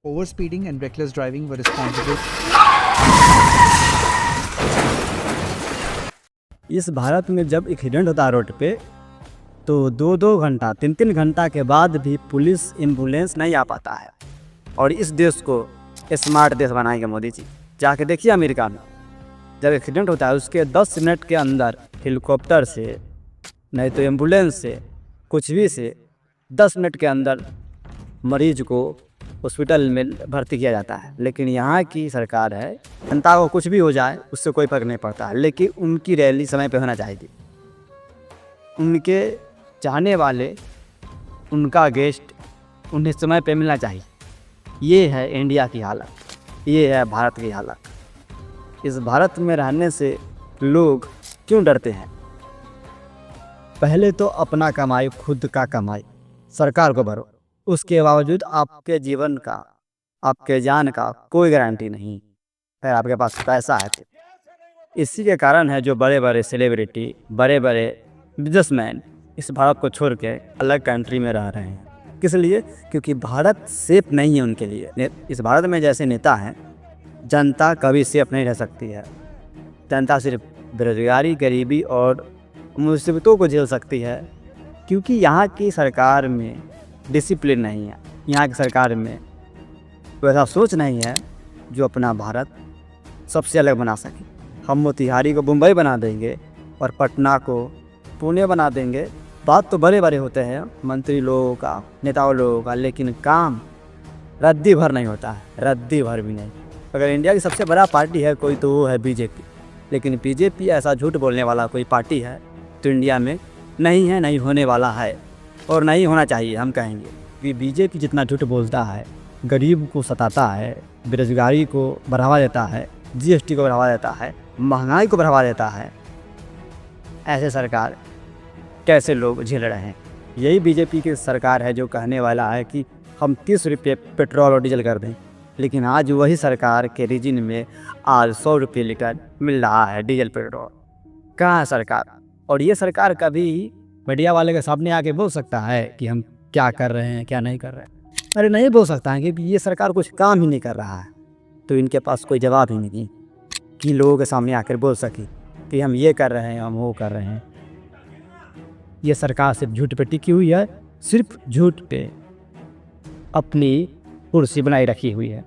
Overspeeding and reckless driving were responsible. इस भारत में जब एक्सीडेंट होता है रोड पे तो 2-2 घंटा 3-3 घंटा के बाद भी पुलिस एम्बुलेंस नहीं आ पाता है। और इस देश को स्मार्ट देश बनाएंगे मोदी जी। जाके देखिए अमेरिका में जब एक्सीडेंट होता है उसके 10 मिनट के अंदर हेलीकॉप्टर से नहीं तो एम्बुलेंस से कुछ भी से 10 मिनट के अंदर मरीज को हॉस्पिटल में भर्ती किया जाता है। लेकिन यहाँ की सरकार है, जनता को कुछ भी हो जाए उससे कोई फर्क नहीं पड़ता है, लेकिन उनकी रैली समय पे होना चाहिए। उनके चाहने वाले, उनका गेस्ट उन्हें समय पे मिलना चाहिए। ये है इंडिया की हालत, ये है भारत की हालत। इस भारत में रहने से लोग क्यों डरते हैं? पहले तो अपना कमाई, खुद का कमाई, सरकार को भरो। उसके बावजूद आपके जीवन का, आपके जान का कोई गारंटी नहीं है। आपके पास पैसा है तो इसी के कारण है जो बड़े बड़े सेलिब्रिटी, बड़े बड़े बिजनेसमैन इस भारत को छोड़ के अलग कंट्री में रह रहे हैं। किस लिए? क्योंकि भारत सेफ नहीं है उनके लिए। इस भारत में जैसे नेता हैं, जनता कभी सेफ नहीं रह सकती है। जनता सिर्फ बेरोजगारी, गरीबी और मुसीबतों को झेल सकती है, क्योंकि यहाँ की सरकार में डिसिप्लिन नहीं है। यहाँ की सरकार में वैसा सोच नहीं है जो अपना भारत सबसे अलग बना सके। हम मोतिहारी को मुंबई बना देंगे और पटना को पुणे बना देंगे। बात तो बड़े बड़े होते हैं मंत्री लोगों का, नेताओं लोगों का, लेकिन काम रद्दी भर नहीं होता है, रद्दी भर भी नहीं। अगर इंडिया की सबसे बड़ा पार्टी है कोई तो वो है बीजेपी। लेकिन बीजेपी ऐसा झूठ बोलने वाला कोई पार्टी है तो इंडिया में नहीं है, नहीं होने वाला है और नहीं होना चाहिए। हम कहेंगे कि बीजेपी जितना झूठ बोलता है, गरीब को सताता है, बेरोजगारी को बढ़ावा देता है, जीएसटी को बढ़ावा देता है, महंगाई को बढ़ावा देता है, ऐसे सरकार कैसे लोग झेल रहे हैं? यही बीजेपी की सरकार है जो कहने वाला है कि हम 30 रुपये पेट्रोल और डीजल कर दें। लेकिन आज वही सरकार के रीजन में आज 100 रुपये लीटर मिल रहा है डीजल पेट्रोल। कहाँ है सरकार? और ये सरकार कभी मीडिया वाले के सामने आके बोल सकता है कि हम क्या कर रहे हैं, क्या नहीं कर रहे हैं? अरे नहीं बोल सकता है, क्योंकि ये सरकार कुछ काम ही नहीं कर रहा है। तो इनके पास कोई जवाब ही नहीं कि लोगों के सामने आकर बोल सके कि हम ये कर रहे हैं, हम वो कर रहे हैं। ये सरकार सिर्फ झूठ पे टिकी हुई है, सिर्फ झूठ पे अपनी कुर्सी बनाई रखी हुई है।